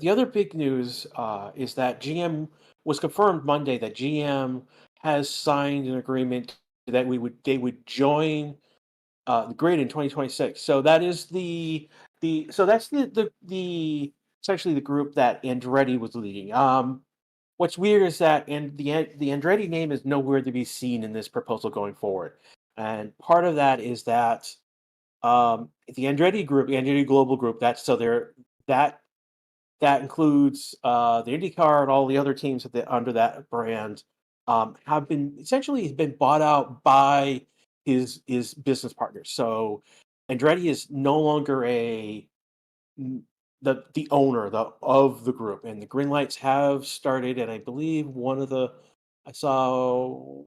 the other big news is that GM was confirmed Monday that GM has signed an agreement that they would join the grid in 2026. So that is that's the essentially the group that Andretti was leading. What's weird is that the Andretti name is nowhere to be seen in this proposal going forward, and part of that is that the Andretti Group, the Andretti Global Group, that that includes the IndyCar and all the other teams under that brand have been essentially been bought out by his business partners. So Andretti is no longer the owner of the group, and the green lights have started. And I believe I saw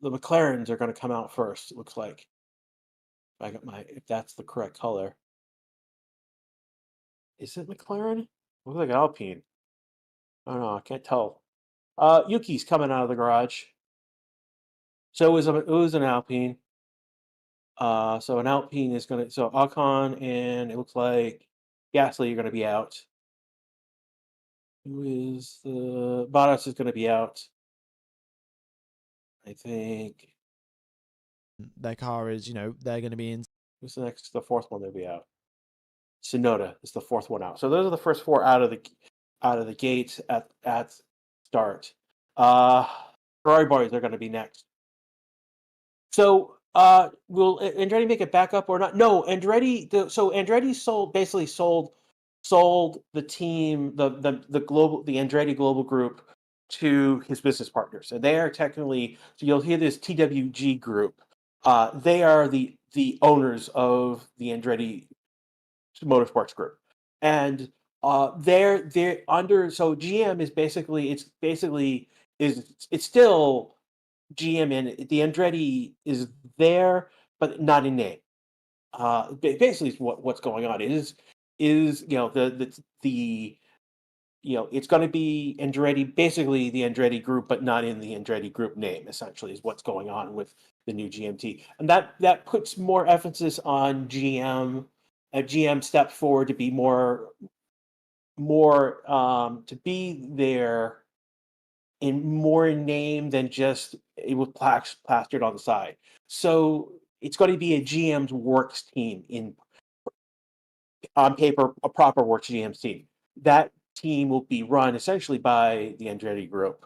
the McLarens are going to come out first. It looks like if that's the correct color. Is it McLaren? Looks like Alpine. I don't know. I can't tell. Yuki's coming out of the garage. So it was an Alpine. So an Alpine is gonna so Ocon and it looks like Gasly are gonna be out. Who is the Bottas is gonna be out? I think. Their car is, they're going to be in. Who's the next? The fourth one to be out. Sonoda is the fourth one out. So those are the first four out of the gate at start. Uh, Ferrari boys are going to be next. So, will Andretti make it back up or not? No, Andretti sold the team, the Andretti Global Group to his business partners, and they are technically. So you'll hear this TWG Group. They are the owners of the Andretti Motorsports Group, and they're under. So GM is basically it's still GM and the Andretti is there, but not in name. Basically, is what's going on is the it's going to be Andretti, basically the Andretti Group, but not in the Andretti Group name. Essentially, is what's going on with the new GMT, and that puts more emphasis on GM. GM stepped forward to be more to be there in more in name than just it was plastered on the side. So it's going to be a GM's works team in on paper, a proper works GM's team. That team will be run essentially by the Andretti Group,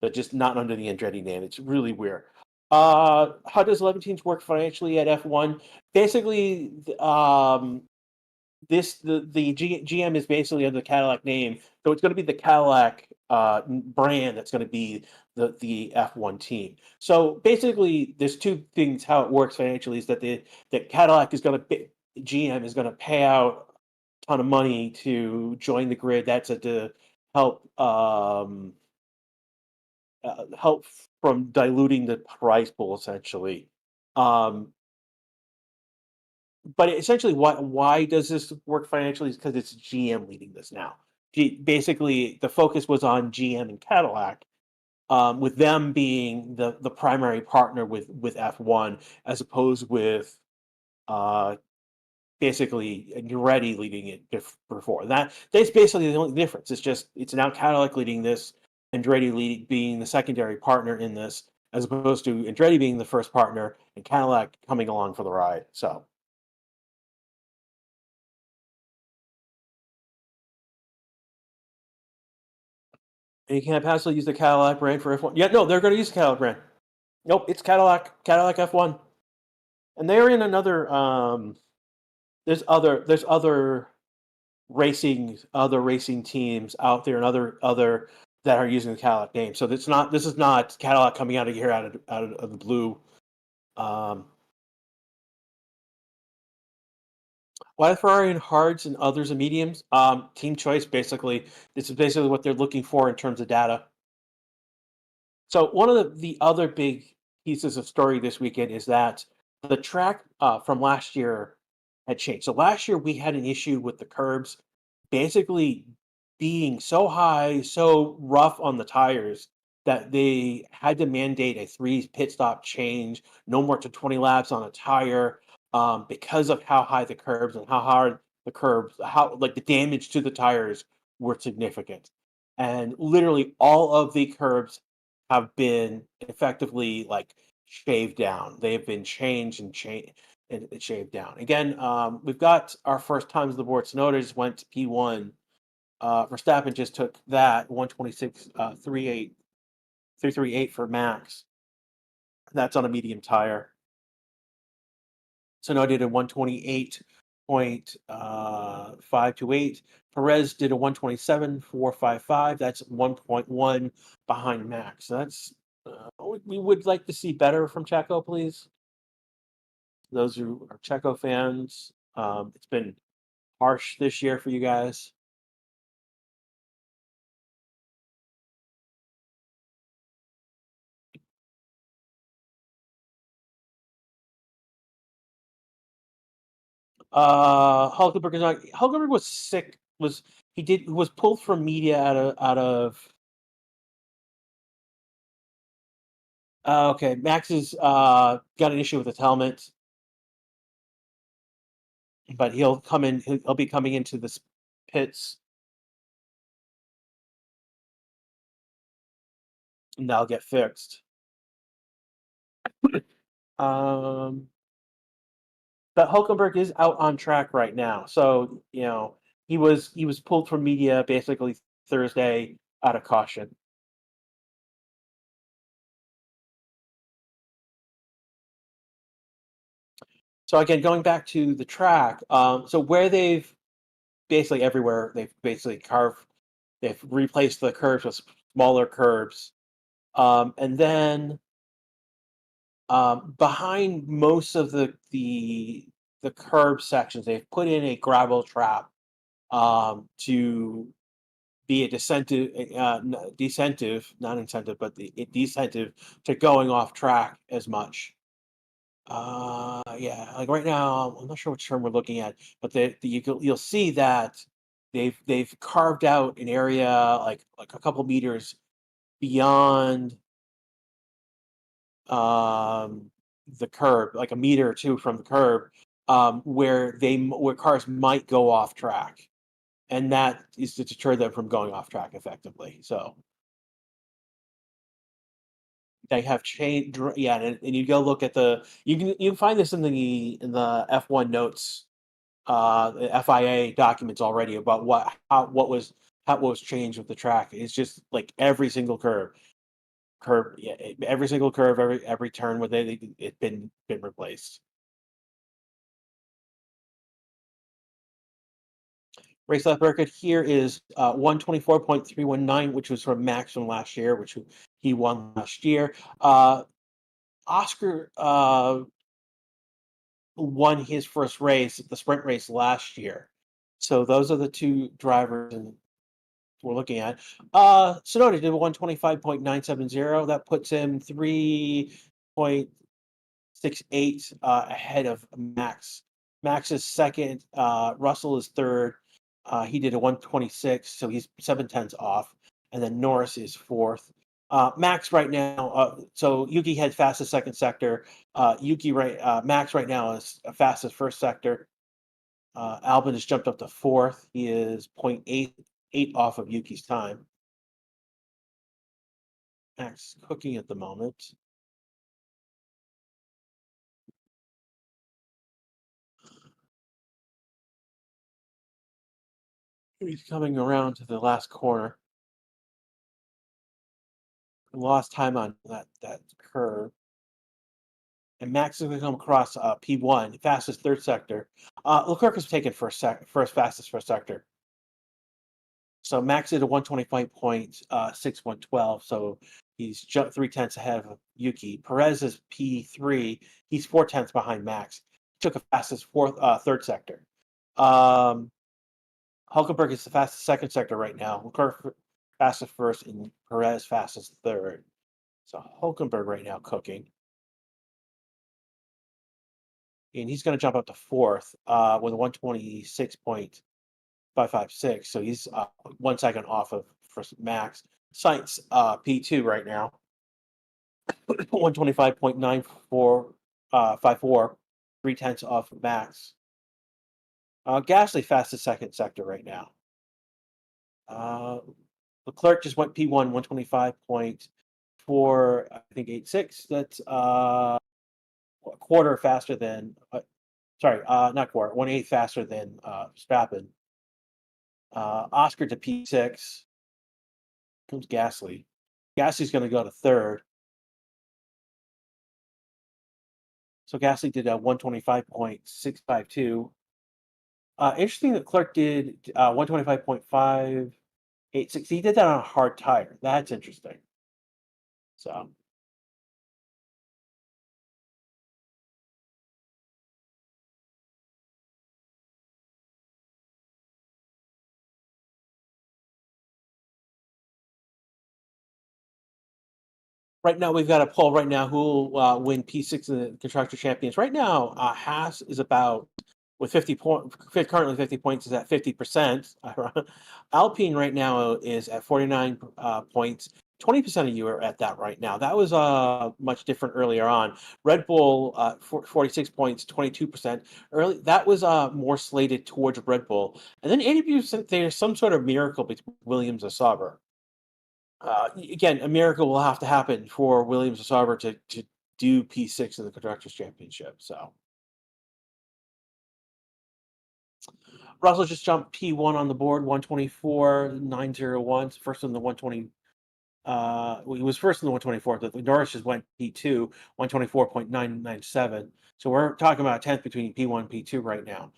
but just not under the Andretti name. It's really weird. How does 11 teams work financially at F1? Basically, GM is basically under the Cadillac name, so it's going to be the Cadillac brand that's going to be the F1 team. So basically, there's two things how it works financially is that Cadillac is going to GM is going to pay out a ton of money to join the grid. That's to help help from diluting the price pool essentially. Um, but essentially, why does this work financially? Is because it's GM leading this now. Basically, the focus was on GM and Cadillac, with them being the primary partner with F1, as opposed with uh, basically Andretti leading it before. That's basically the only difference. It's now Cadillac leading this, Andretti being the secondary partner in this, as opposed to Andretti being the first partner and Cadillac coming along for the ride. So. And you can't possibly use the Cadillac brand for F1. Yeah, no, they're going to use the Cadillac brand. Nope, it's Cadillac F1, and they're in another. There's other racing teams out there, and other that are using the Cadillac name. So this is not Cadillac coming out of here out of the blue. Um, Why the Ferrari in hards and others in mediums? Team choice, basically. This is basically what they're looking for in terms of data. So one of the other big pieces of story this weekend is that the track from last year had changed. So last year we had an issue with the curbs basically being so high, so rough on the tires that they had to mandate a three pit stop change, no more than 20 laps on a tire, because of how high the curbs and how hard the curbs, how like the damage to the tires were significant, and literally all of the curbs have been effectively like shaved down. They have been changed and shaved down. Again, we've got our first times the board. Tsunoda just went to P1. Verstappen just took that 126 338 for Max. That's on a medium tire. Tsunoda did a 128.528. Perez did a 127.455. That's 1.1 behind Max. That's we would like to see better from Checo, please. Those who are Checo fans, it's been harsh this year for you guys. Hulkenberg is not. Hulkenberg was sick. Was pulled from media out of. Okay, Max is got an issue with his helmet, but he'll come in. He'll be coming into the pits, and that'll get fixed. Um, but Hulkenberg is out on track right now, so he was pulled from media basically Thursday out of caution. So again, going back to the track, so where they've basically everywhere they've basically they've replaced the curbs with smaller curbs, and then behind most of the curb sections, they've put in a gravel trap to be a decentive, not incentive, but the decentive to going off track as much. Yeah, like right now, I'm not sure which term we're looking at, but you'll see that they've carved out an area like a couple meters beyond um the curb, like a meter or two from the curb, where cars might go off track, and that is to deter them from going off track effectively. So they have changed, yeah, and you go look at you can find this in the F1 notes, the FIA documents already about what was changed with the track. It's just like every single yeah, every single curve, every turn with it's been replaced. Race lap record here is 124.319, which was from Max from last year, which he won last year. Oscar won his first race, the sprint race last year. So those are the two drivers we're looking at. Tsunoda did 125.970. That puts him 3.68 ahead of Max. Max is second. Russell is third. He did a 126, so he's 7 tenths off. And then Norris is fourth. Max right now, so Yuki had fastest second sector. Max right now is fastest first sector. Albon has jumped up to fourth. He is 0.88 off of Yuki's time. Max is cooking at the moment. He's coming around to the last corner. Lost time on that curve. And Max is going to come across P1, fastest third sector. Leclerc has taken first fastest first sector. So Max did a 125.6112, so he's jumped 3 tenths ahead of Yuki. Perez is P3. He's 4 tenths behind Max. He took a fastest third sector. Hulkenberg is the fastest second sector right now. Leclerc fastest first, and Perez fastest third. So Hulkenberg right now cooking. And he's going to jump up to fourth with a 126.556. So he's 1 second off of first Max. Sainz P2 right now, 125.9454, 3 tenths off of Max. Gasly fastest second sector right now. Uh, Leclerc just went P1, 125.4, I think 86. That's a quarter faster than, sorry, not quarter, 1/8 faster than Verstappen. Oscar to P6. Comes Gasly. Gasly's going to go to third. So Gasly did a 125.652. Interesting that Clark did 125.586. He did that on a hard tire. That's interesting. So right now we've got a poll right now who will win P6 in the Constructor Champions. Right now, Haas is about with currently 50 points is at 50%. Alpine right now is at 49 points. 20% of you are at that right now. That was much different earlier on. Red Bull 46 points, 22%. Early that was more slated towards Red Bull. And then 80% there's some sort of miracle between Williams and Sauber. Again, a miracle will have to happen for Williams and Sauber to do P6 in the Constructors Championship. So Russell just jumped P1 on the board, 124.901. First in the 120. He was first in the 124. The Norris just went P2, 124.997. So we're talking about a 10th between P1 and P2 right now.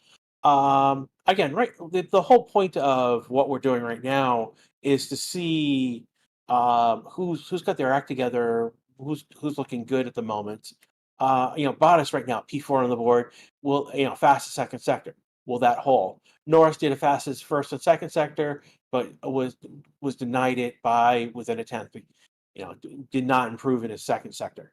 Again, right, the whole point of what we're doing right now is to see who's got their act together, who's looking good at the moment. Bottas right now, P4 on the board, will fastest second sector. Will that hold? Norris did a fastest first and second sector, but was denied it by within a tenth. Did not improve in his second sector.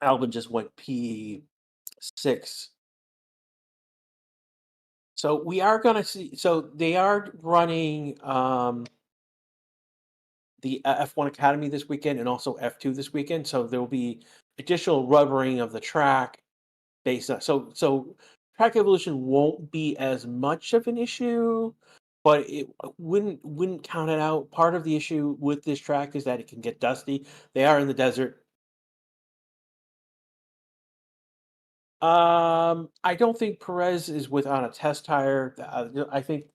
Albon just went P6. So we are going to see. So they are running the F1 Academy this weekend and also F2 this weekend. So there will be additional rubbering of the track based on. So track evolution won't be as much of an issue, but it wouldn't count it out. Part of the issue with this track is that it can get dusty. They are in the desert. I don't think Perez is on a test tire. I think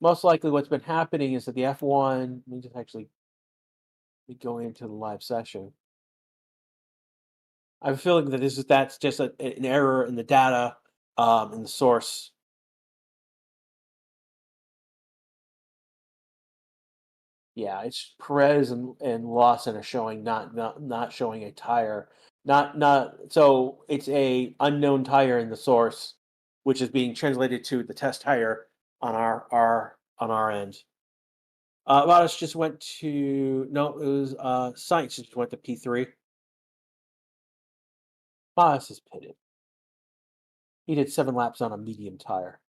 most likely what's been happening is that the F1. Let me just actually go into the live session. I have a feeling that that's just an error in the data, in the source. Yeah, it's Perez and Lawson are showing not showing a tire. Not so it's a unknown tire in the source, which is being translated to the test tire on our end. Bottas just went to no, it was Sainz just went to P3. Bottas is pitted. He did 7 laps on a medium tire.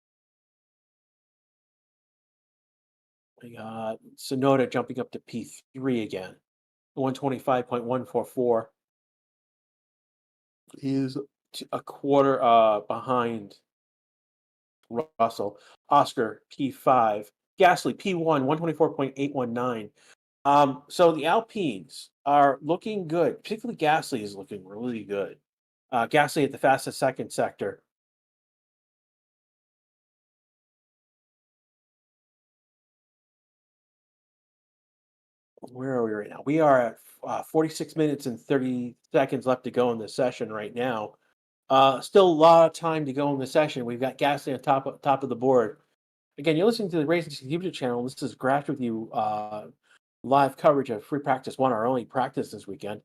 We got Sonoda jumping up to P3 again. 125.144. He is a quarter behind Russell. Oscar P5. Gasly P1, 124.819. So the Alpines are looking good. Particularly Gasly is looking really good. Gasly at the fastest second sector. Where are we right now? We are at 46 minutes and 30 seconds left to go in this session right now. Still a lot of time to go in the session. We've got Gasly on top of the board. Again, you're listening to the Racing YouTube channel. This is Graft with you, live coverage of Free Practice 1, our only practice this weekend.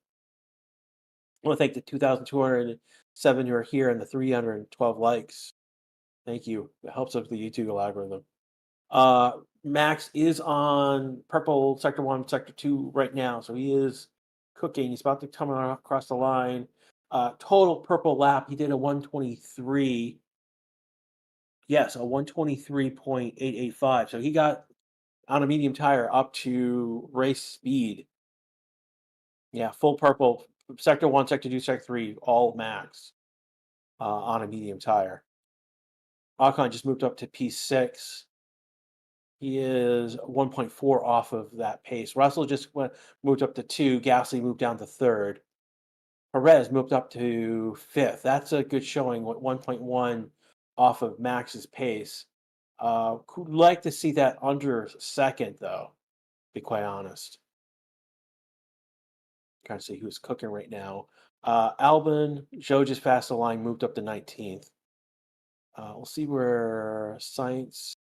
I want to thank the 2,207 who are here and the 312 likes. Thank you. It helps us with the YouTube algorithm. Max is on purple sector 1, sector 2 right now, so he is cooking. He's about to come across the line. Total purple lap, he did a 123. Yes, a 123.885. So he got on a medium tire up to race speed. Yeah, full purple. Sector 1, sector 2, sector 3, all max. on a medium tire. Ocon just moved up to P6. He is 1.4 off of that pace. Russell just moved up to 2. Gasly moved down to 3rd. Perez moved up to 5th. That's a good showing, 1.1 off of Max's pace. Could like to see that under 2nd, though, to be quite honest. Trying to see who's cooking right now. Albon, Joe just passed the line, moved up to 19th. We'll see where Sainz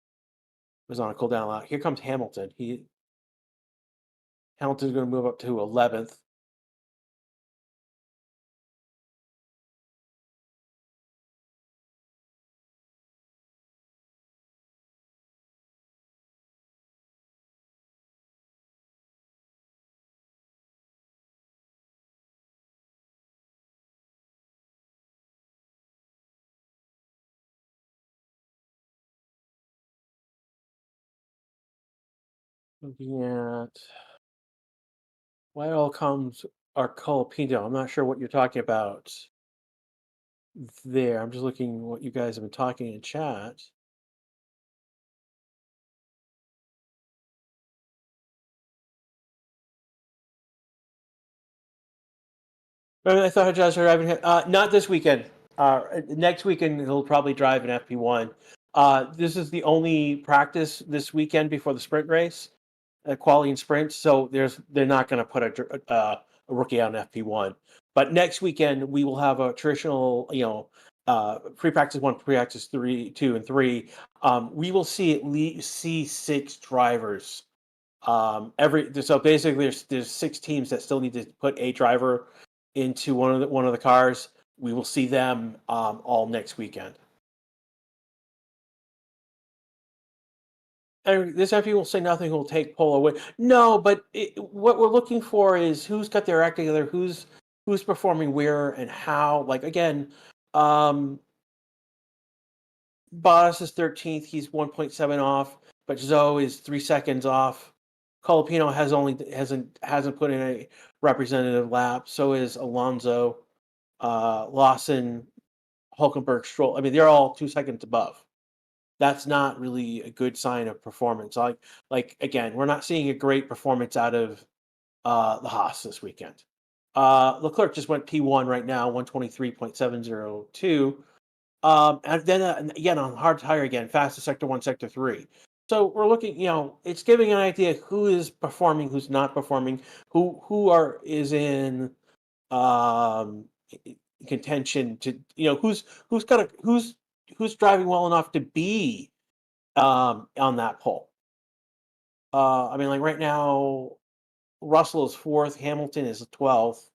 was on a cool down lot. Here comes Hamilton. Hamilton's going to move up to 11th. Looking at why it all comes our Colapinto. I'm not sure what you're talking about there. I'm just looking what you guys have been talking in chat. I thought Josh driving. Not this weekend. Next weekend he'll probably drive an FP1. This is the only practice this weekend before the sprint race, quali and sprint. So they're not going to put a rookie out in FP1. But next weekend we will have a traditional, pre-practice 1, pre-practice 3, 2, and 3. We will see at least 6 drivers. So basically, there's 6 teams that still need to put a driver into one of the cars. We will see them all next weekend. And this FP will say nothing will take pole away. No, but what we're looking for is who's got their act together, who's performing where and how. Like again, um, Bottas is 13th. He's 1.7 off, but Zoe is 3 seconds off. Colapino hasn't put in a representative lap. So is Alonso, Lawson, Hulkenberg, Stroll. I mean, they're all 2 seconds above. That's not really a good sign of performance. Like again, we're not seeing a great performance out of the Haas this weekend. Leclerc just went P1 right now, 123.702. And then again on hard tire again, fastest sector 1, sector 3. So we're looking, it's giving an idea who is performing, who's not performing, who is in um, contention to, who's driving well enough to be on that pole. I mean, like right now, Russell is 4th, Hamilton is 12th.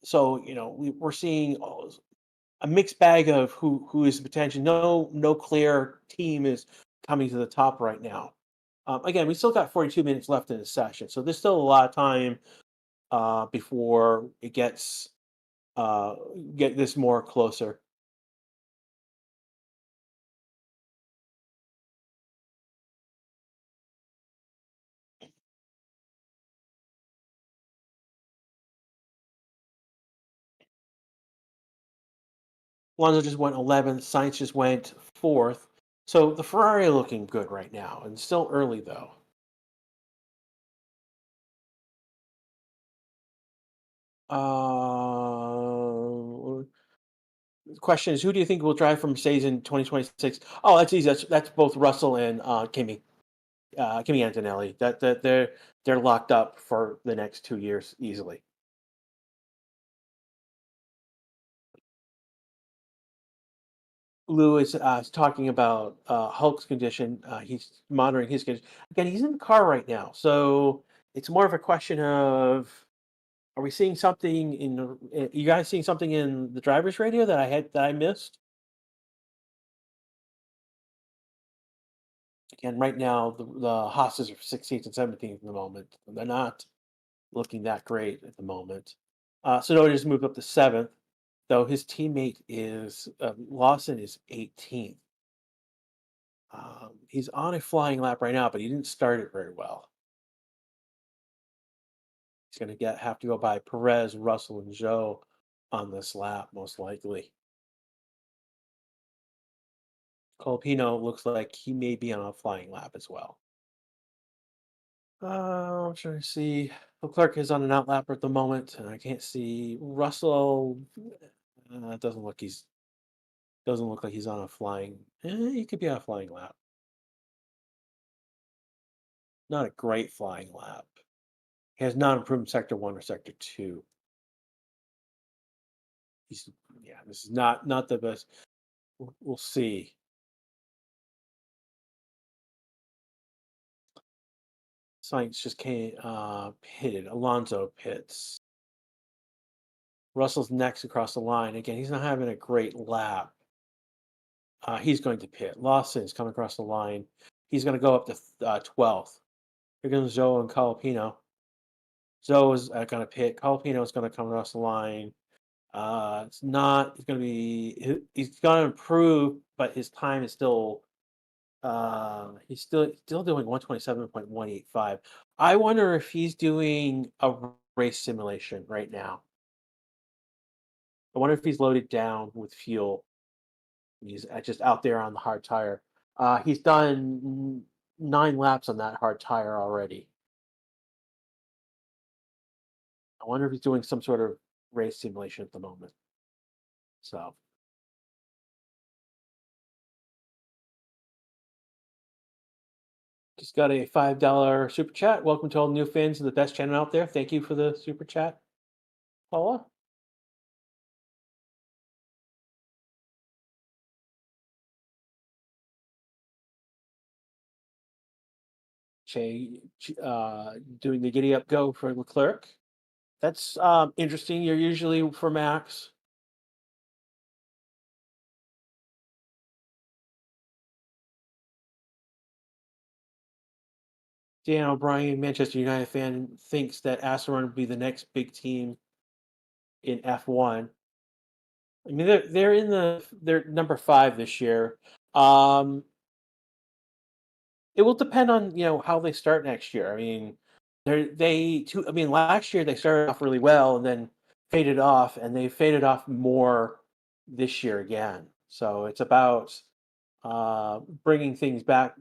So we're seeing a mixed bag of who is the potential. No clear team is coming to the top right now. Again, we still got 42 minutes left in the session, so there's still a lot of time before it gets get this more closer. Alonso just went 11th. Sainz just went 4th. So the Ferrari are looking good right now, and still early though. The question is, who do you think will drive for Mercedes in 2026? Oh, that's easy. That's both Russell and Kimi, Kimi Antonelli. That they're locked up for the next 2 years easily. Lou is talking about Hulk's condition. He's monitoring his condition. Again, he's in the car right now, so it's more of a question of: are we seeing something you guys seeing something in the driver's radio that I missed? Again, right now the Haas's are 16th and 17th in the moment. They're not looking that great at the moment. Sonoda just moved up to 7th, though his teammate is Lawson is 18th. He's on a flying lap right now, but he didn't start it very well. He's going to have to go by Perez, Russell, and Zhou on this lap, most likely. Colpino looks like he may be on a flying lap as well. I'm trying to see. Leclerc is on an outlapper at the moment, and I can't see Russell. It doesn't look like he's on a flying. He could be on a flying lap. Not a great flying lap. He has not improved sector 1 or sector 2. He's Yeah. This is not the best. We'll see. Science just came pitted. Alonso pits. Russell's next across the line. Again, he's not having a great lap. He's going to pit. Lawson is coming across the line. He's going to go up to 12th. Here comes Zoe and Colapino. Zoe is going to pit. Colapino is going to come across the line. It's not. He's going to be. He's going to improve, but his time is still. He's still doing 127.185. I wonder if he's doing a race simulation right now. I wonder if he's loaded down with fuel. He's just out there on the hard tire. He's done 9 laps on that hard tire already. I wonder if he's doing some sort of race simulation at the moment. So, just got a $5 super chat. Welcome to all new fans of the best channel out there. Thank you for the super chat, Paula. Doing the giddy up go for Leclerc. That's interesting. You're usually for Max. Dan O'Brien, Manchester United fan, thinks that Aston Martin will be the next big team in F1. I mean, they're number 5 this year. It will depend on how they start next year. I mean, last year they started off really well and then faded off, and they faded off more this year again. So it's about bringing things back,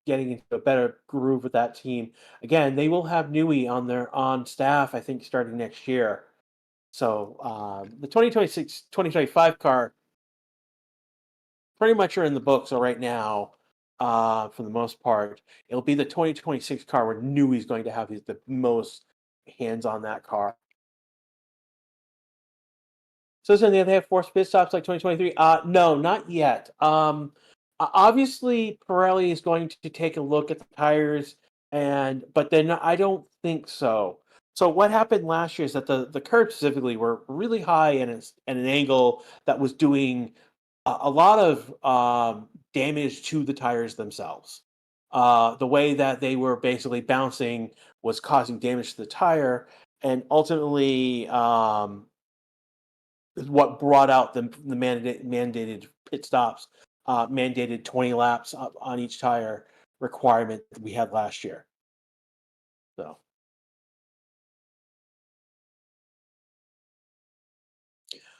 getting into a better groove with that team. Again, they will have Newey on staff, I think, starting next year. So the 2025 car pretty much are in the books right now. For the most part, it'll be the 2026 car where Newey's going to have the most hands on that car. So then they have forced pit stops like 2023. No, not yet. Obviously, Pirelli is going to take a look at the tires, but then I don't think so. So what happened last year is that the curbs specifically were really high and an angle that was doing a lot of damage to the tires themselves. The way that they were basically bouncing was causing damage to the tire, and ultimately, is what brought out the mandated pit stops, mandated 20 laps on each tire requirement that we had last year. So,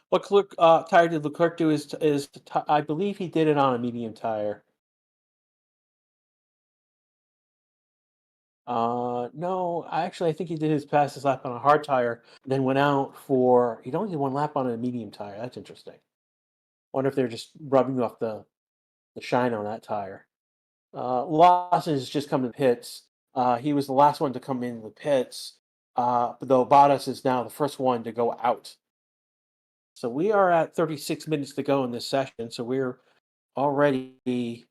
what tire did Leclerc do? I believe he did it on a medium tire. No, I think he did his fastest lap on a hard tire, then went out for. He only did 1 lap on a medium tire. That's interesting. Wonder if they're just rubbing off the shine on that tire. Lawson has just come to pits. He was the last one to come in the pits, though Bottas is now the first one to go out. So we are at 36 minutes to go in this session. So we're already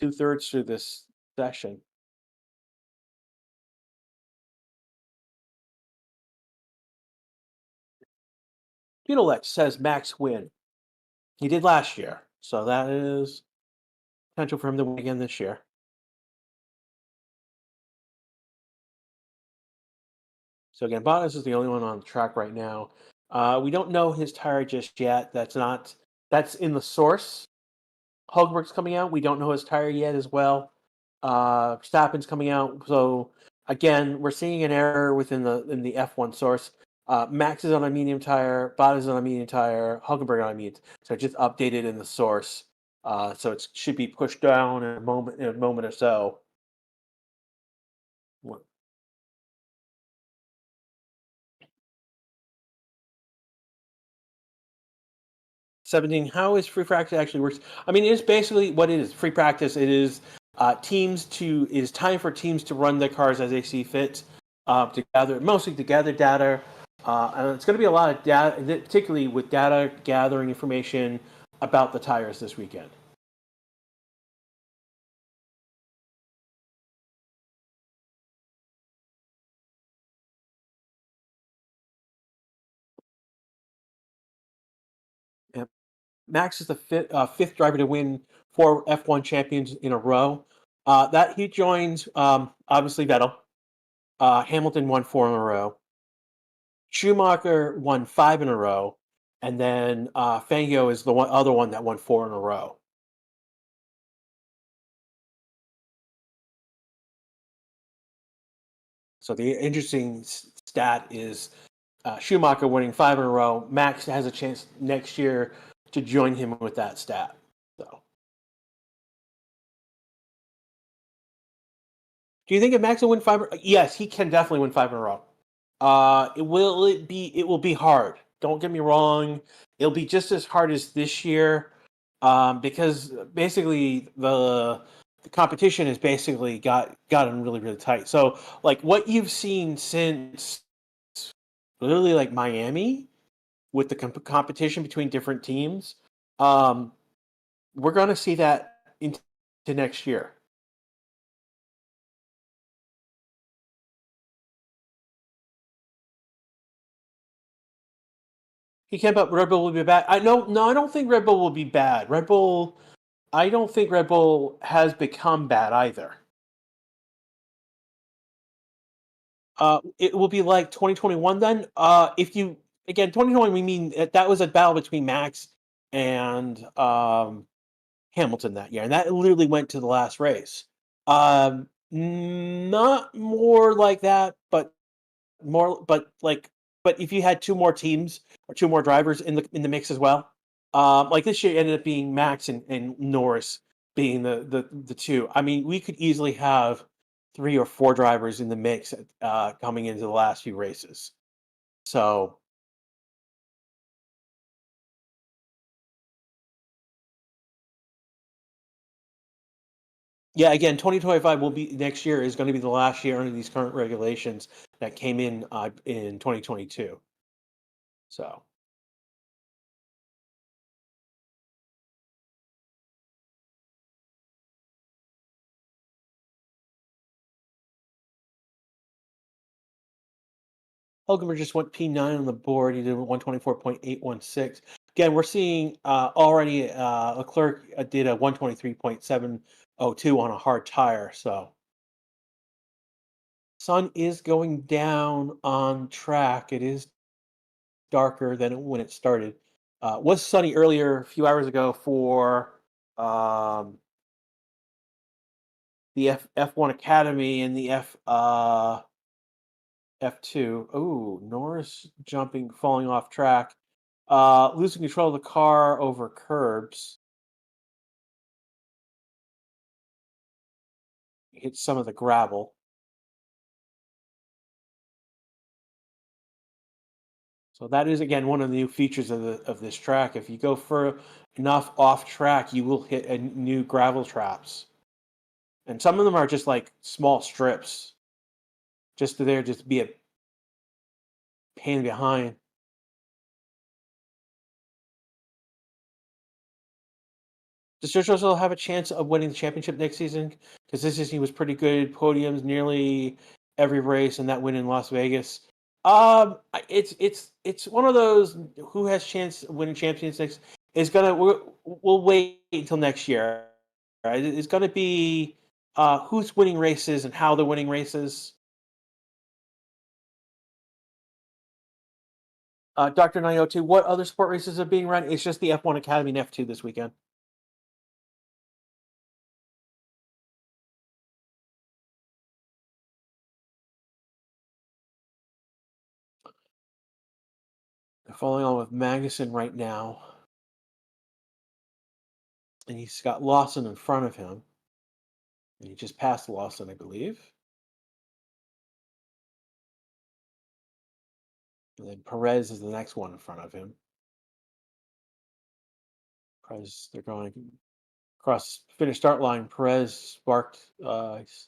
2/3 through this session. Pudelex says Max win. He did last year, so that is potential for him to win again this year. So again, Bottas is the only one on the track right now. We don't know his tire just yet. That's in the source. Hulkenberg's coming out. We don't know his tire yet as well. Verstappen's coming out. So again, we're seeing an error in the F1 source. Max is on a medium tire, Bottas is on a medium tire, Hulkenberg on a medium. So just updated in the source. So it should be pushed down in a moment or so. 17. How is free practice actually works? I mean, it's basically what it is. Free practice. It is teams to. It is time for teams to run their cars as they see fit. To gather, mostly to gather data. And it's going to be a lot of data, particularly with data gathering information about the tires this weekend. Yep. Max is the fifth driver to win 4 F1 champions in a row. That he joins obviously Vettel. Hamilton won 4 in a row. Schumacher won 5 in a row, and then Fangio is the other one that won 4 in a row. So the interesting stat is Schumacher winning 5 in a row. Max has a chance next year to join him with that stat. So, do you think if Max will win five? Yes, he can definitely win 5 in a row. It will be hard. Don't get me wrong. It'll be just as hard as this year, because basically the competition has basically gotten really really tight. So like what you've seen since literally like Miami with the competition between different teams, um, we're going to see that into next year. He came up. Red Bull will be bad. I know. No, I don't think Red Bull will be bad. Red Bull. I don't think Red Bull has become bad either. It will be like 2021 then. If you again 2020, we mean that was a battle between Max and Hamilton that year, and that literally went to the last race. Not more like that, but more, but if you had two more teams or two more drivers in the mix as well, like this year ended up being Max and Norris being the two. I mean, we could easily have 3 or 4 drivers in the mix coming into the last few races. So yeah, again, 2025 will be next year is going to be the last year under these current regulations that came in 2022. So. Hulkenberg just went P9 on the board. He did 124.816. Again, we're seeing already Leclerc did a 123.702 on a hard tire. So sun is going down on track. It is darker than when it started. Was sunny earlier a few hours ago for um, the F1 Academy and the F2. Oh, Norris jumping, falling off track. Losing control of the car over curbs. Hit some of the gravel. So that is again one of the new features of this track. If you go for enough off track, you will hit new gravel traps, and some of them are just like small strips, just to there just be a pain behind. Does George Russell have a chance of winning the championship next season? Because this season he was pretty good, podiums nearly every race, and that win in Las Vegas. It's one of those who has chance of winning champions next is gonna we'll wait until next year. Right? It's gonna be who's winning races and how they're winning races. Dr. 902, what other sport races are being run? It's just the F1 Academy and F2 this weekend. Following on with Magnussen right now. And he's got Lawson in front of him. And he just passed Lawson, I believe. And then Perez is the next one in front of him. Perez, they're going across finish start line. Perez Perez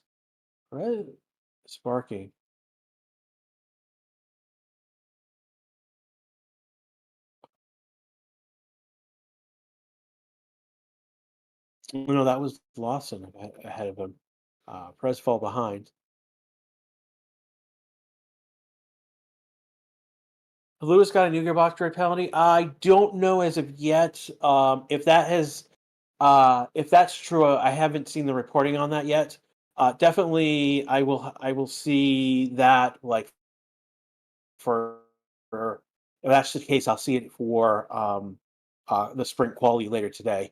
sparking. No, that was Lawson ahead of him. Perez fall behind. Lewis got a new gearbox direct penalty. I don't know as of yet. If that's true, I haven't seen the reporting on that yet. Definitely, I will see that like for if that's the case, I'll see it for the sprint quality later today.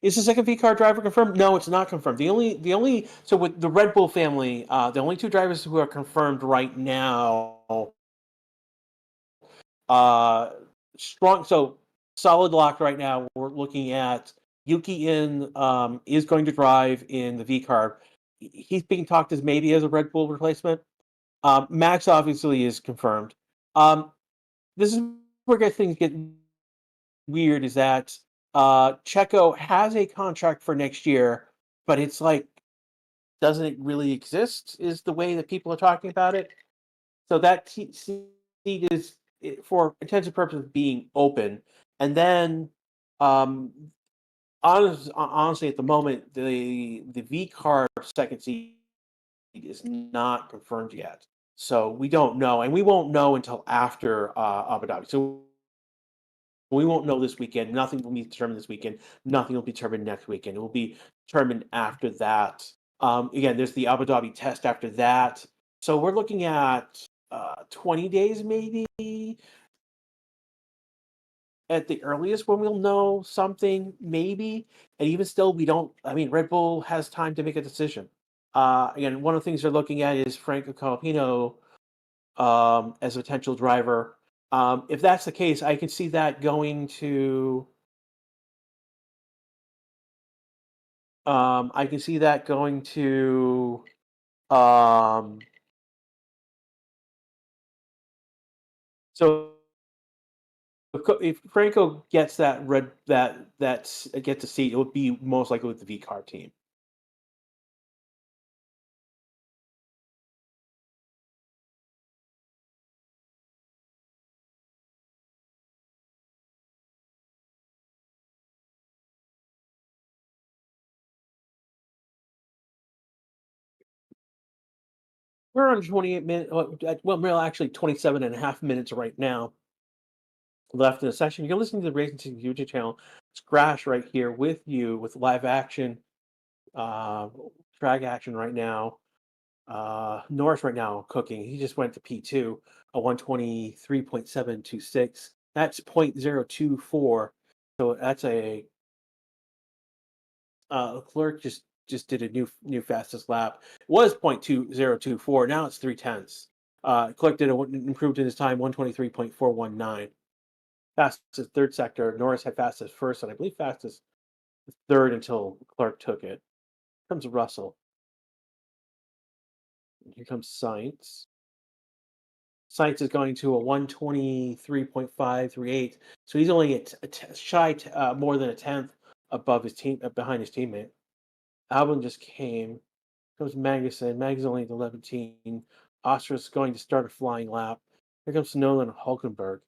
Is the second V car driver confirmed? No, it's not confirmed. The only so with the Red Bull family, the only two drivers who are confirmed right now, strong. So solid lock right now. We're looking at Yuki is going to drive in the V car. He's being talked as maybe as a Red Bull replacement. Max obviously is confirmed. This is where things get weird. Is that Checo has a contract for next year, but it's like, doesn't it really exist? Is the way that people are talking about it. So that seat is, for intensive purposes, being open. And then, honestly, at the moment, the V car second seat is not confirmed yet. So we don't know, and we won't know until after Abu Dhabi. So we won't know this weekend. Nothing will be determined this weekend. Nothing will be determined next weekend. It will be determined after that. Again, there's the Abu Dhabi test after that. So we're looking at 20 days maybe at the earliest when we'll know something, maybe. And even still, we don't. I mean, Red Bull has time to make a decision. Again, one of the things they're looking at is Franco Colapino as a potential driver. If that's the case, I can see that going to. I can see that going to. Um, so if Franco gets that gets a seat, it would be most likely with the V car team. We're on 28 minutes. Well, actually 27 and a half minutes right now left in the session. You're listening to the Racing Team YouTube channel. Scratch right here with you with live action, uh, track action right now. Norris right now cooking. He just went to P2, a 123.726. That's 0.024. So that's a Clerk just did a new fastest lap. It was 0.2024. Now it's 3/10. Clerk improved in his time 123.419. Fastest third sector. Norris had fastest first, and I believe fastest third until Clark took it. Here comes Russell. And here comes Sainz. Sainz is going to a 123.538. So he's only more than a tenth above his team, behind his teammate. Albon just came. Comes Magnussen. Mag's only at 11. Ostra's going to start a flying lap. Here comes Sonoda and Hulkenberg.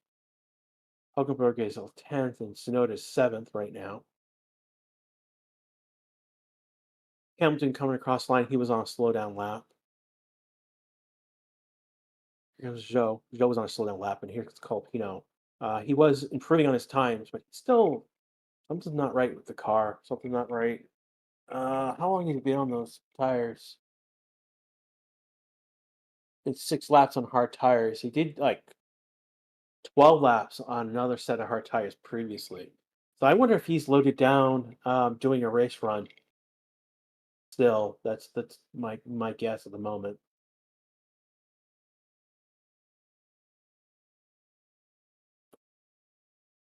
Hulkenberg is 10th and Sonoda is 7th right now. Hamilton coming across line. He was on a slowdown lap. Here comes Zhou. Zhou was on a slowdown lap, and here's Colapino. He was improving on his times, but still, something's not right with the car. Something's not right. How long did he be on those tires? It's 6 laps on hard tires. He did like 12 laps on another set of hard tires previously. So I wonder if he's loaded down doing a race run. Still, that's my guess at the moment.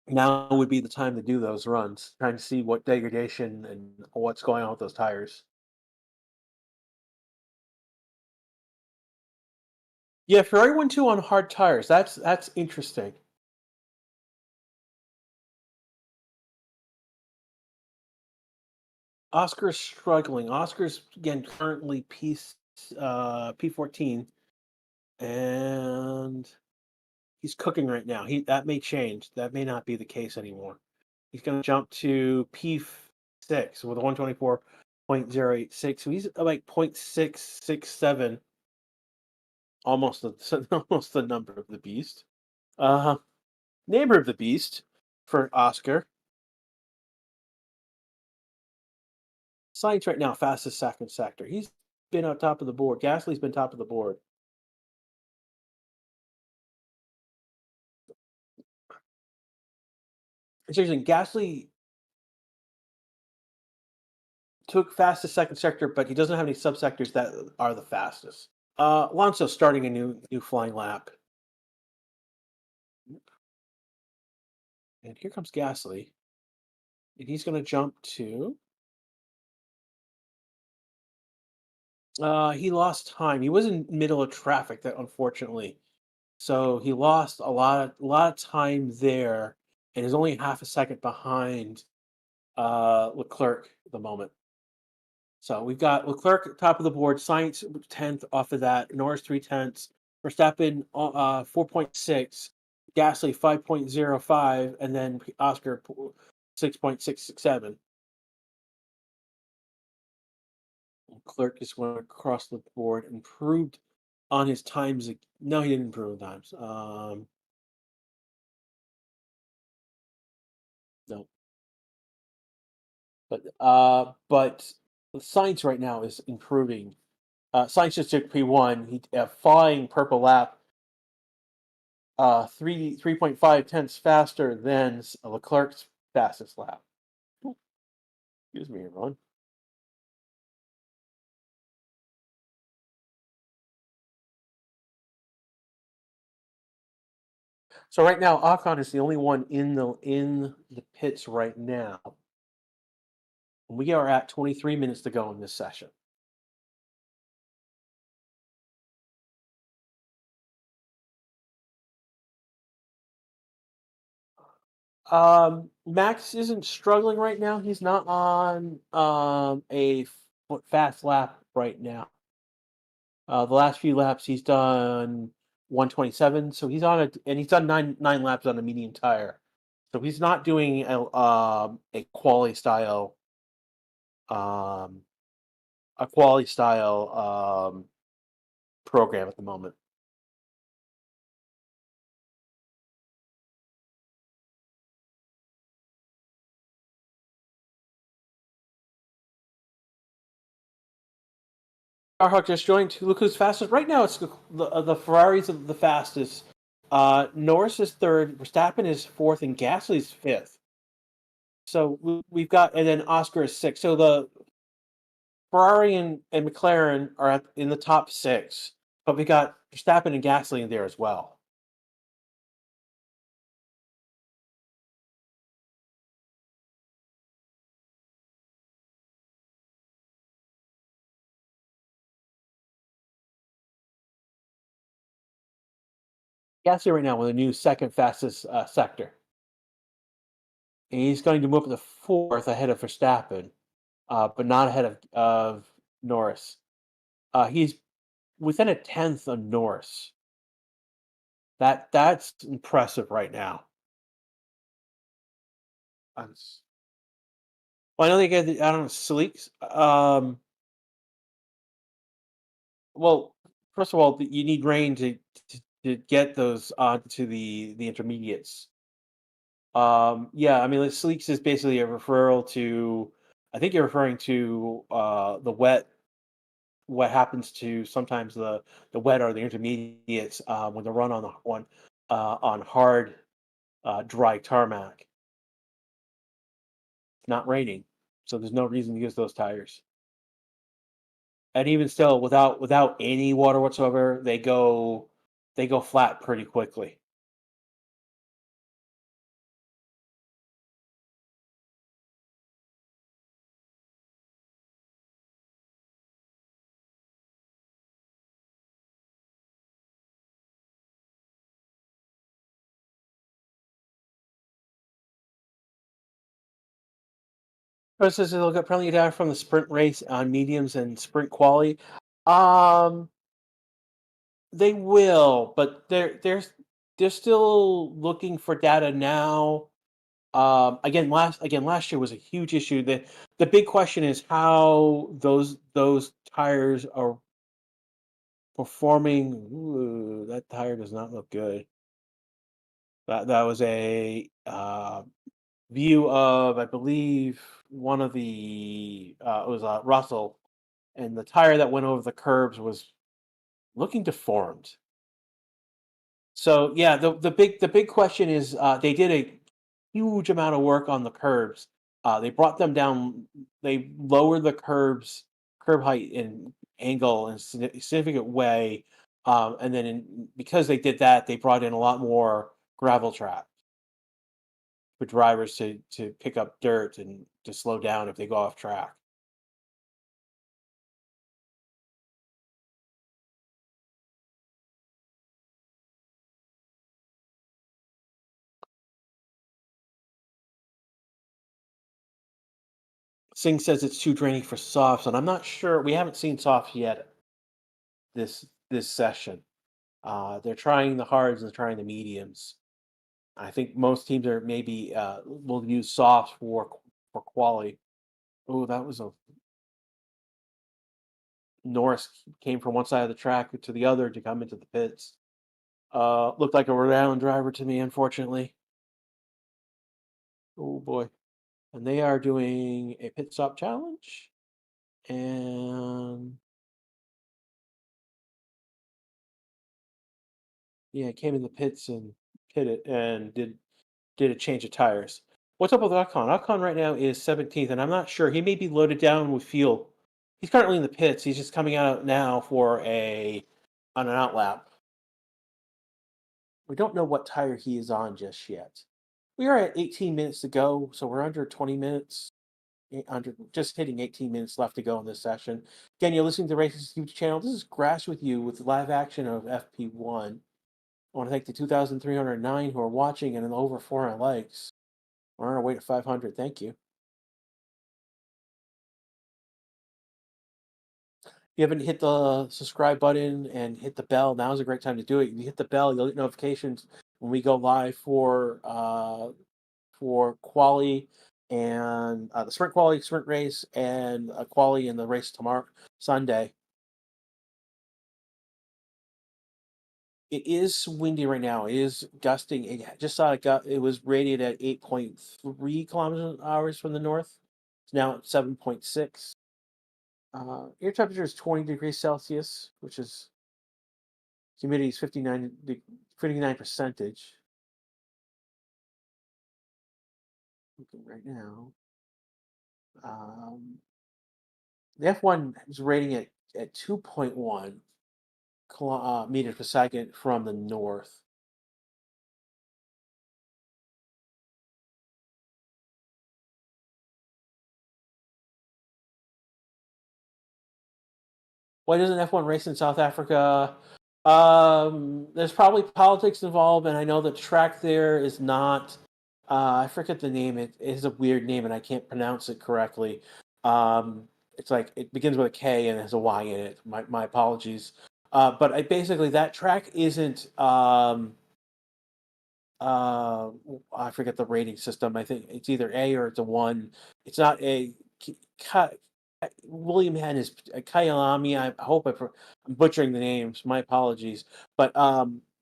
Now would be the time to do those runs, trying to see what degradation and what's going on with those tires. Yeah, Ferrari 1-2 on hard tires. That's interesting. Oscar's struggling. Oscar's again currently P14, and he's cooking right now. He That may change. That may not be the case anymore. He's going to jump to P6 with a 124.086. So he's like 0.667, almost the almost the number of the beast. Uh, Neighbor of the beast for Oscar. Science right now, fastest second sector. He's been on top of the board. Gasly's been top of the board. It's interesting. Gasly took fastest second sector, but he doesn't have any subsectors that are the fastest. Alonso starting a new flying lap, and here comes Gasly, and he's going to jump to. He lost time. He was in middle of traffic, that unfortunately, so he lost a lot of time there, and is only half a second behind Leclerc at the moment. So we've got Leclerc at top of the board, Science 10th off of that, Norris 3/10, Verstappen 4.6, Gasly 5.05, and then Oscar 6.667. Leclerc just went across the board, improved on his times. No, he didn't improve on times. No, but Science right now is improving. Science just took P1. He flying purple lap, 3.5 tenths faster than Leclerc's fastest lap. Ooh, excuse me, everyone. So right now, Ocon is the only one in the pits right now. And we are at 23 minutes to go in this session. Max isn't struggling right now. He's not on fast lap right now. The last few laps he's done 127, so he's done nine laps on a medium tire. So he's not doing a quali style um program at the moment. Starhawk just joined. Look who's fastest right now. It's the Ferraris are the fastest. Norris is third. Verstappen is fourth, and Gasly's fifth. So we've got, and then Oscar is sixth. So the Ferrari and McLaren are in the top six, but we got Verstappen and Gasly in there as well. Gasly right now with a new second fastest sector, and he's going to move up to fourth ahead of Verstappen, but not ahead of Norris. He's within a tenth of Norris. That's impressive right now. Well, I know they get I don't know sleeks. Well, first of all, you need rain to get those onto the intermediates. Yeah, I mean, like, sleeks is basically a referral to. I think you're referring to the wet. What happens to sometimes the wet or the intermediates when they run on hard dry tarmac. It's not raining, so there's no reason to use those tires. and even still, without any water whatsoever, they go flat pretty quickly. For instance, they'll get penalty down from the sprint race on mediums and sprint quali. Um, they will, but they're still looking for data now. Last year was a huge issue. The big question is how those tires are performing. Ooh, that tire does not look good. That was a view of, I believe, one of the it was Russell, and the tire that went over the curbs was looking deformed. So yeah, the big question is they did a huge amount of work on the curbs. They brought them down. They lowered the curb height and angle in a significant way, and then because they did that, they brought in a lot more gravel trap for drivers to pick up dirt and to slow down if they go off track. Singh says it's too draining for softs, and I'm not sure. We haven't seen softs yet this session. They're trying the hards and they're trying the mediums. I think most teams are maybe will use softs for quali. Oh, that was a Norris came from one side of the track to the other to come into the pits. Looked like a Rhode Island driver to me, unfortunately. Oh boy. And they are doing a pit stop challenge. And yeah, came in the pits and pitted and did a change of tires. What's up with Ocon? Ocon right now is 17th, and I'm not sure. He may be loaded down with fuel. He's currently in the pits. He's just coming out now for an out lap. We don't know what tire he is on just yet. We are at 18 minutes to go, so we're under 20 minutes. Under just hitting 18 minutes left to go in this session. Again, you're listening to Racing's YouTube channel. This is Grass with you with live action of FP1. I want to thank the 2,309 who are watching and over 400 likes. We're on our way to 500. Thank you. If you haven't hit the subscribe button and hit the bell, now is a great time to do it. If you hit the bell, you'll get notifications when we go live for quali and the sprint quali, sprint race, and a quali in the race tomorrow, Sunday. It is windy right now. It is gusting. Just saw it was rated at 8.3 kilometers an hour from the north. It's now at 7.6. Air temperature is 20 degrees Celsius, which is humidity is 59 percentage. Looking right now. The F1 is rating it at 2.1 meters per second from the north. Why doesn't F1 race in South Africa? There's probably politics involved, and I know the track there is not. I forget the name. It is a weird name, and I can't pronounce it correctly. It's like it begins with a K and has a Y in it. My apologies. But basically that track isn't. I forget the rating system. I think it's either A or it's a one. It's not a. William had his Kyalami. I hope I'm butchering the names. My apologies, but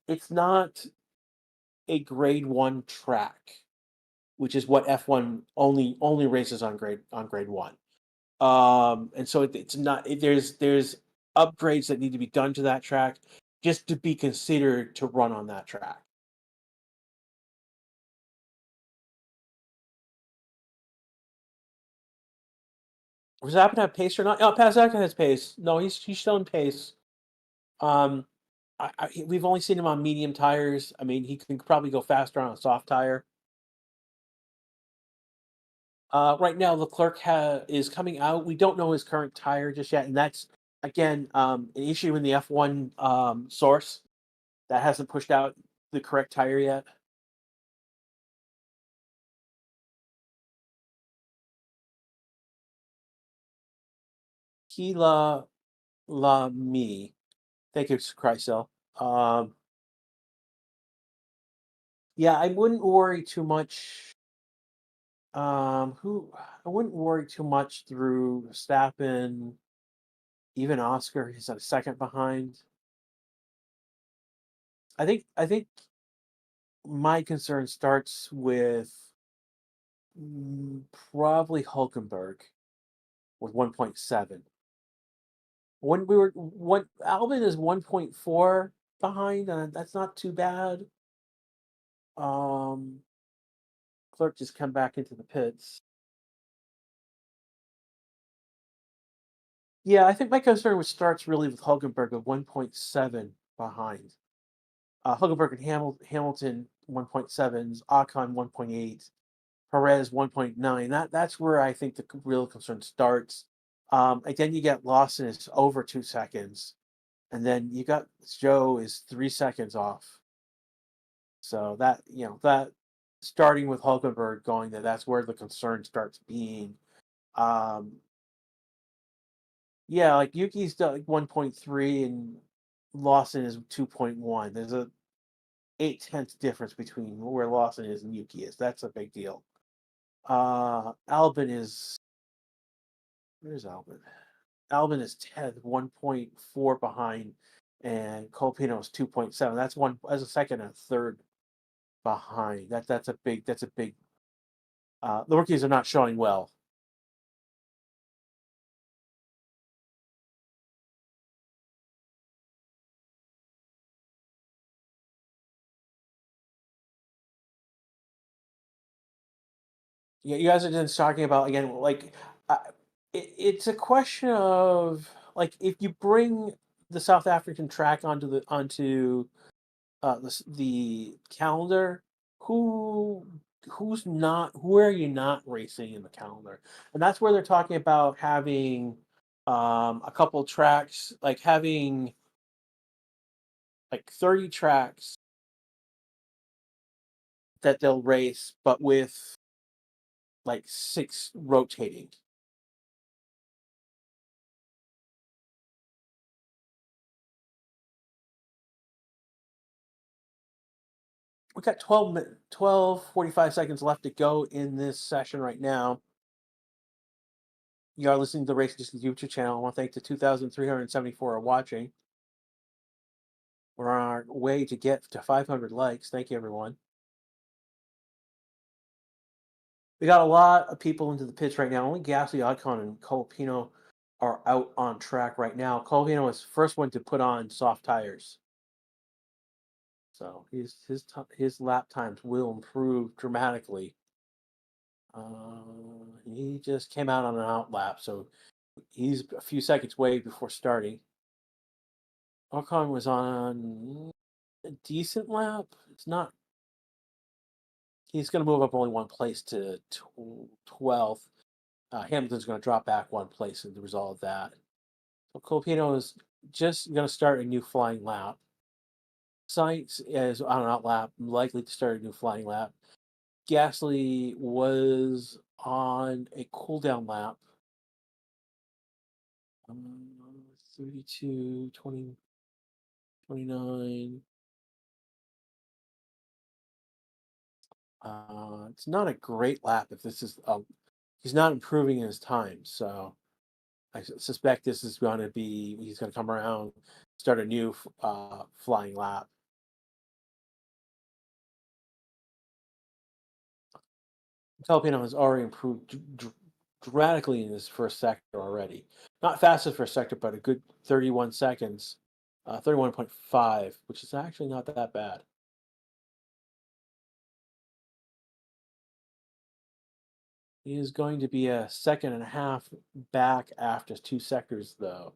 it's not a Grade One track, which is what F1 only races on Grade One. And so it's not. There's upgrades that need to be done to that track just to be considered to run on that track. Verstappen have pace or not? Oh, Verstappen has pace. No, he's shown pace. Um, we've only seen him on medium tires. I mean, he can probably go faster on a soft tire. Right now, Leclerc is coming out. We don't know his current tire just yet, and that's again an issue in the F1 source that hasn't pushed out the correct tire yet. Kila La Me. Thank you, Chrysel. Yeah, I wouldn't worry too much. Who I wouldn't worry too much through Verstappen, even Oscar. He's a second behind. I think my concern starts with probably Hulkenberg with 1.7. When Albin is 1.4 behind, that's not too bad. Um, Clerk just come back into the pits. Yeah, I think my concern was starts really with Hulkenberg of 1.7 behind. Hulkenberg and Hamilton 1.7s, Ocon 1.8, Perez 1.9. That's where I think the real concern starts. And then you get Lawson is over 2 seconds, and then you got Joe is 3 seconds off. So that starting with Hulkenberg going there, that's where the concern starts being. Um, yeah, like Yuki's like 1.3 and Lawson is 2.1. There's a 8/10 difference between where Lawson is and Yuki is. That's a big deal. Albin is where's Albin? Albin is 1.4 behind, and Colpino is 2.7. That's one as a second and a third behind. That's a big. The rookies are not showing well. Yeah, you guys are just talking about again, like uh, it's a question of like if you bring the South African track onto the calendar, who who are you not racing in the calendar? And that's where they're talking about having a couple tracks, like having like 30 tracks that they'll race, but with like six rotating. We got 45 left to go in this session right now. You are listening to the Race Distance YouTube channel. I want to thank the 2,374 are watching. We're on our way to get to 500 likes. Thank you, everyone. We got a lot of people into the pits right now. Only Gasly, Ocon, and Colapino are out on track right now. Colapino is the first one to put on soft tires, so his lap times will improve dramatically. He just came out on an out lap, so he's a few seconds away before starting. Ocon was on a decent lap. It's not. He's going to move up only one place to 12th. Hamilton's going to drop back one place as a result of that. So Colapino is just going to start a new flying lap. Sainz is on an out lap, likely to start a new flying lap. Gasly was on a cool down lap. 32, 20, 29. It's not a great lap if this is he's not improving in his time, so I suspect this is going to be he's going to come around, start a new flying lap. Filipino has already improved dramatically in his first sector already. Not fastest first sector, but a good 31 seconds, 31.5, which is actually not that bad. He is going to be a second and a half back after 2 sectors, though.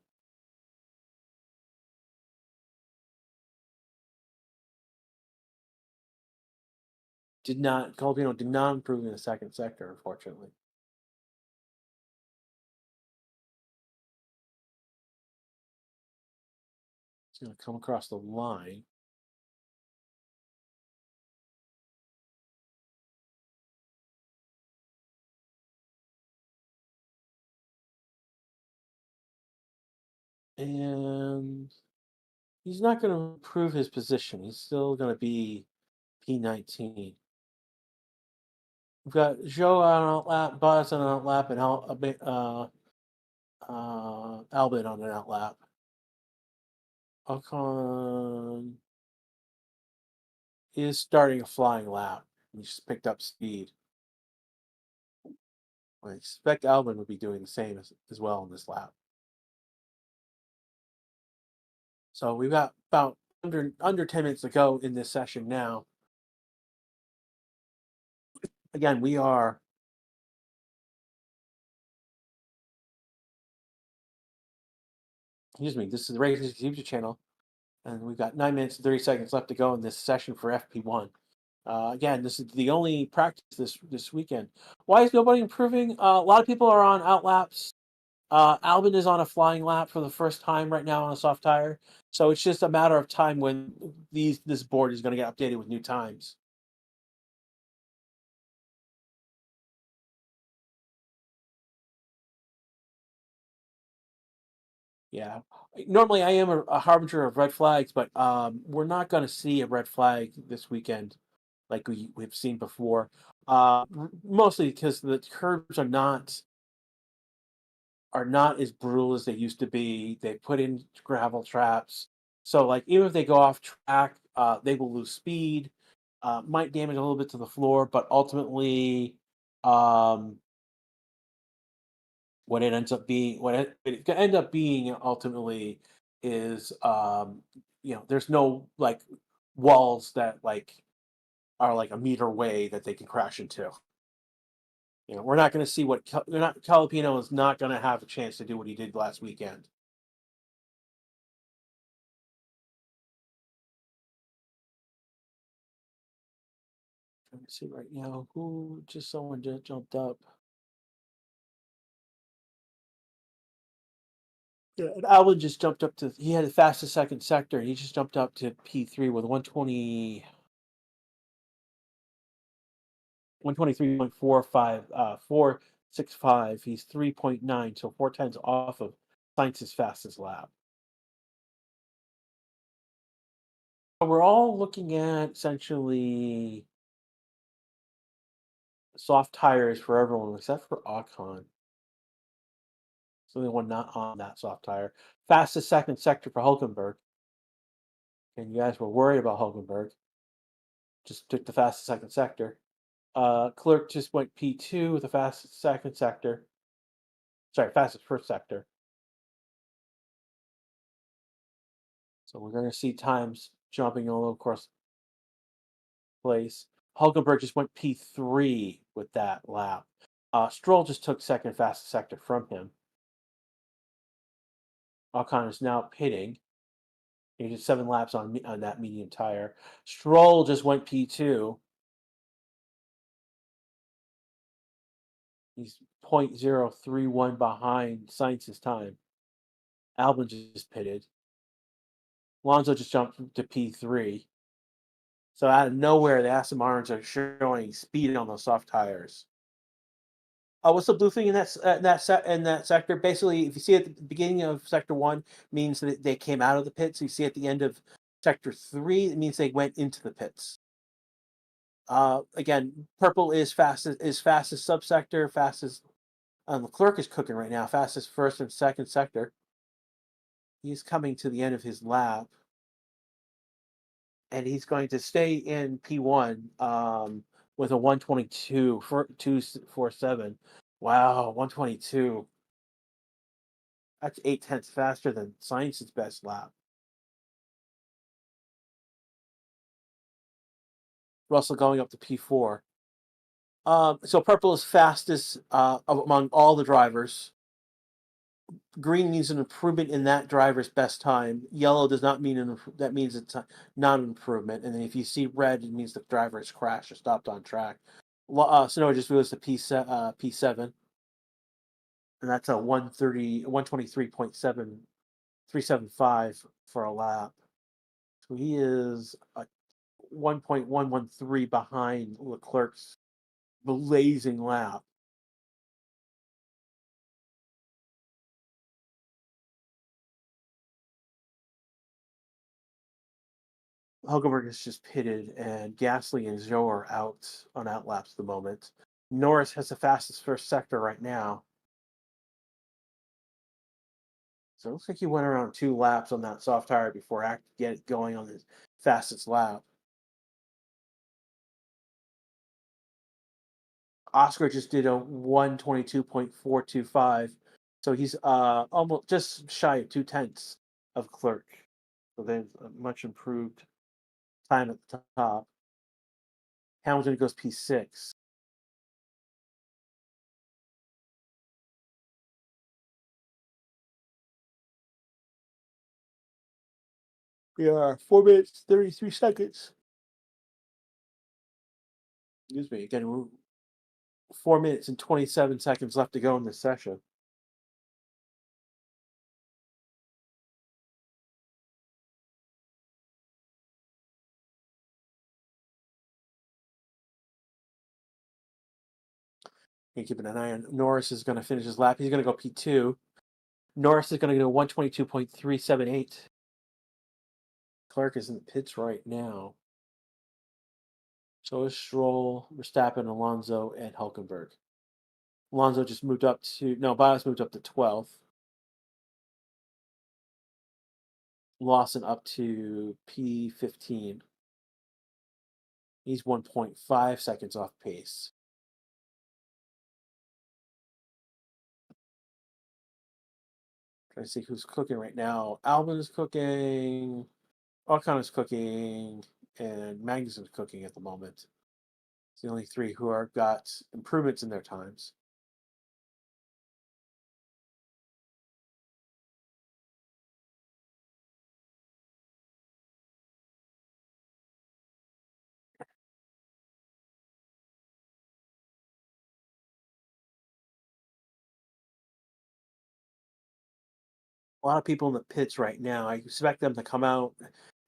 Colapino did not improve in the second sector, unfortunately. He's going to come across the line. And he's not going to improve his position. He's still going to be P19. We've got Joe on an outlap, Buzz on an outlap, and Albin on an outlap. Ocon is starting a flying lap. He just picked up speed. I expect Albin would be doing the same as well in this lap. So we've got about under 10 minutes to go in this session now. Again, we are this is the Race YouTube channel, and we've got 9 minutes and 30 seconds left to go in this session for FP1. Again, this is the only practice this weekend. Why is nobody improving? A lot of people are on outlaps. Albin is on a flying lap for the first time right now on a soft tire. So it's just a matter of time when this board is going to get updated with new times. Yeah. Normally I am a harbinger of red flags, but we're not going to see a red flag this weekend like we've seen before. Mostly because the curbs are not as brutal as they used to be. They put in gravel traps. So like even if they go off track, they will lose speed, might damage a little bit to the floor, but ultimately um, what it could end up being ultimately is there's no like walls that like are like a meter away that they can crash into. We're not going to see Calipino is not going to have a chance to do what he did last weekend. Trying to see right now who someone just jumped up. Yeah, and Alvin just jumped up to. He had the fastest second sector. And he just jumped up to P3 with 123.45, 465. He's 3.9, so 4 times off of Science's fastest lap. We're all looking at essentially soft tires for everyone except for Ocon. So the only one not on that soft tire. Fastest second sector for Hulkenberg. And you guys were worried about Hulkenberg. Just took the fastest second sector. Clerk just went P2 with the fastest second sector. Sorry, fastest first sector. So we're going to see times jumping all across place. Hulkenberg just went P3 with that lap. Stroll just took second fastest sector from him. Ocon is now pitting. He did 7 laps on that medium tire. Stroll just went P2. He's 0.031 behind Sainz's time. Albon just pitted. Alonso just jumped to P3. So out of nowhere, the Aston Martins are showing speed on those soft tires. What's the blue thing in that sector? Basically, if you see at the beginning of sector 1, means that they came out of the pits. You see at the end of sector 3, it means they went into the pits. Again, purple is fastest subsector, fastest. Leclerc is cooking right now, fastest first and second sector. He's coming to the end of his lap, and he's going to stay in P1 with a 122 for 247. Wow, 122. That's 0.8 faster than Sainz's best lap. Russell going up to P4. So purple is fastest among all the drivers. Green means an improvement in that driver's best time. Yellow does not mean that means it's not an improvement. And then if you see red, it means the driver has crashed or stopped on track. Sonoda just moves to P7, and that's a 123.7375 for a lap. So he is 1.113 behind Leclerc's blazing lap. Hulkenberg is just pitted, and Gasly and Zhou are out on outlaps at the moment. Norris has the fastest first sector right now. So it looks like he went around 2 laps on that soft tire before get going on his fastest lap. Oscar just did a 122.425, so he's almost just shy of 2/10 of Clerk. So there's a much improved time at the top. Hamilton goes P6. We are 4 minutes 33 seconds. Excuse me. Again, we're 4 minutes and 27 seconds left to go in this session. And keeping an eye on Norris is going to finish his lap. He's going to go P2. Norris is going to go 122.378. Clark is in the pits right now. So is Stroll, Verstappen, Alonso, and Hulkenberg. Alonso just moved up to Bias moved up to 12th. Lawson up to P15. He's 1.5 seconds off pace. Trying to see who's cooking right now. Albon is cooking, Ocon is cooking, and Magnussen is cooking at the moment. It's the only 3 who are got improvements in their times. A lot of people in the pits right now. I expect them to come out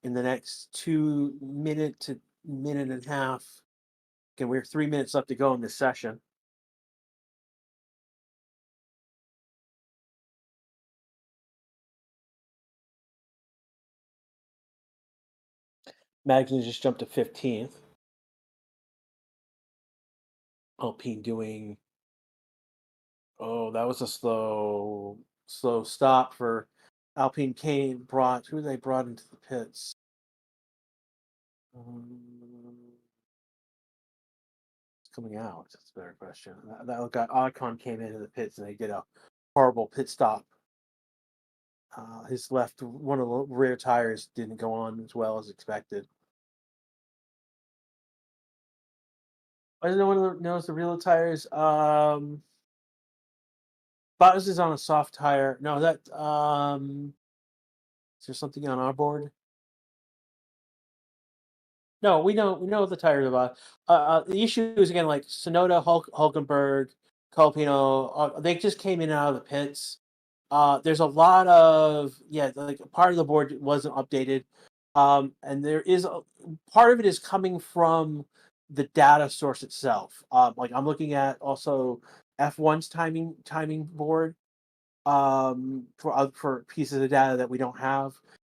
in the next 2 minute to minute and a half. Again, we're 3 minutes left to go in this session. Magnussen just jumped to 15th. Alpine doing. Oh, that was a slow stop for Alpine. Who they brought into the pits. It's coming out. That's a better question. That guy Ocon came into the pits and they did a horrible pit stop. His one of the rear tires didn't go on as well as expected. I don't know one knows the real tires. Bottas is on a soft tire. No, that is there something on our board? No, we know the tires about. The issue is again like Sonoda, Hulkenberg, Colpino. They just came in and out of the pits. There's a lot of like part of the board wasn't updated, and there is part of it is coming from the data source itself. Like I'm looking at also F1's timing board for pieces of data that we don't have,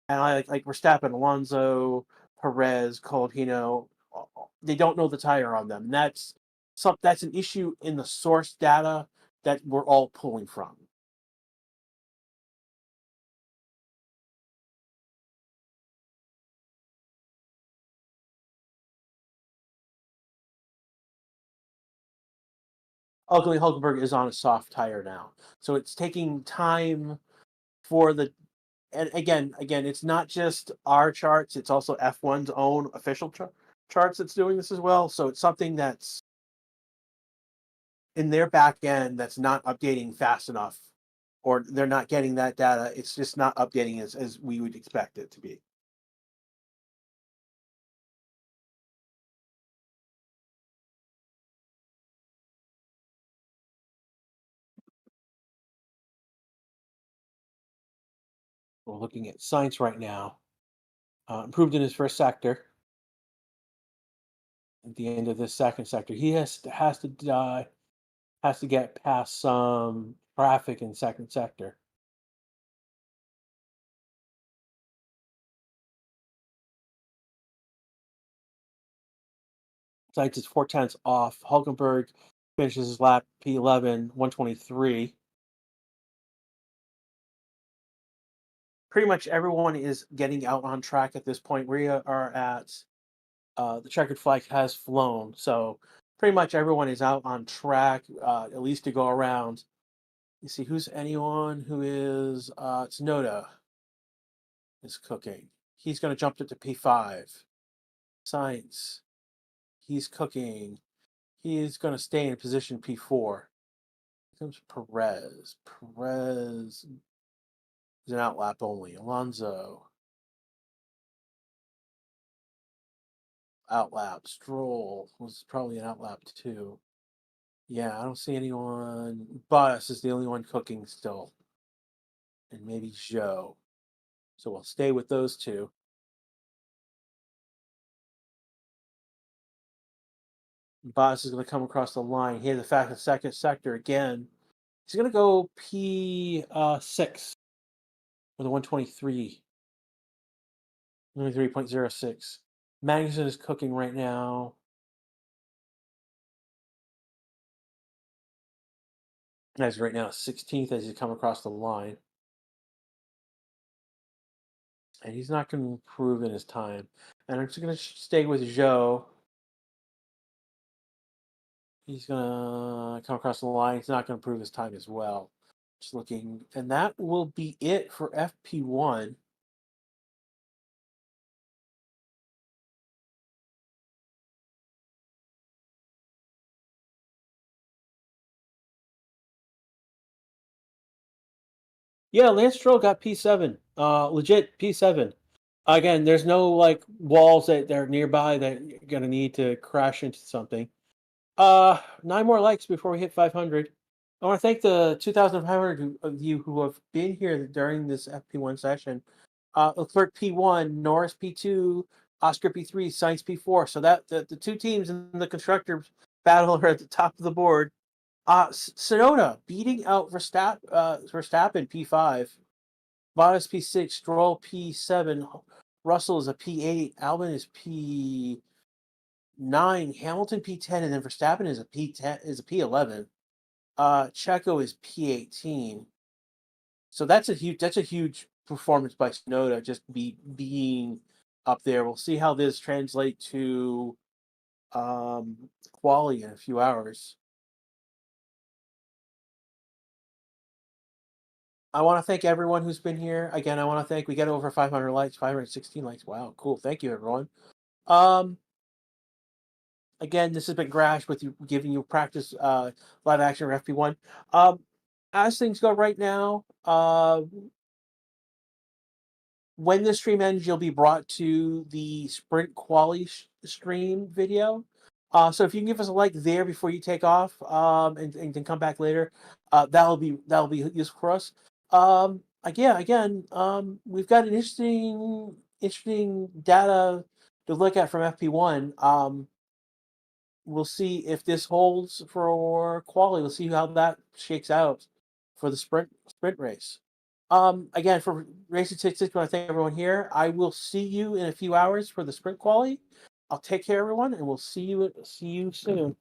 and I like Verstappen, Alonso, Perez, Colapino, they don't know the tire on them. And that's an issue in the source data that we're all pulling from. Luckily, Hulkenberg is on a soft tire now, so it's taking time for the. And again, it's not just our charts; it's also F1's own official charts that's doing this as well. So it's something that's in their back end that's not updating fast enough, or they're not getting that data. It's just not updating as we would expect it to be. We're looking at science right now. Improved in his first sector. At the end of this second sector, he has to die, has to get past some traffic in second sector. Science is 4/10 off. Hulkenberg finishes his lap P11, 123. Pretty much everyone is getting out on track at this point. We are at the checkered flag has flown, so pretty much everyone is out on track, at least to go around. You see, who's anyone who is Tsunoda is cooking. He's going to jump it to P5. Science, he's cooking. He's going to stay in position P4. Here comes Perez. Perez is an outlap only. Alonso, outlap. Stroll was probably an outlap too. Yeah, I don't see anyone. Bus is the only one cooking still. And maybe Joe. So we'll stay with those two. Bus is going to come across the line. Here, the fact that second sector again. He's going to go P6 with a 123. 23.06. Magnussen is cooking right now. As right now, 16th as he's come across the line. And he's not going to improve in his time. And I'm just going to stay with Joe. He's going to come across the line. He's not going to improve his time as well. Just looking. And that will be it for FP1. Yeah, Lance Stroll got P7. Legit P7. Again, there's no like walls that are nearby that you're gonna need to crash into something. 9 more likes before we hit 500. I want to thank the 2,500 of you who have been here during this FP1 session. Leclerc P1, Norris P2, Oscar P3, Sainz P4. So that the two teams in the constructors battle are at the top of the board. Tsunoda beating out Verstappen P5, Bottas P6, Stroll P7, Russell is a P8, Albon is P9, Hamilton P10, and then Verstappen is a P11. Checo is P18. So that's a huge performance by Tsunoda, just being up there. We'll see how this translates to Quali in a few hours. I want to thank everyone who's been here. Again, I want to thank, we got over 500 likes, 516 likes. Wow, cool. Thank you, everyone. Again, this has been Grash with you, giving you practice live action for FP1. As things go right now, when the stream ends, you'll be brought to the Sprint Quali stream video. So if you can give us a like there before you take off, and then come back later, that'll be useful for us. Again, we've got an interesting data to look at from FP1. We'll see if this holds for Quali. We'll see how that shakes out for the sprint race. Again, for Racing 66, I want to thank everyone here. I will see you in a few hours for the sprint Quali. I'll take care, everyone, and we'll see you soon.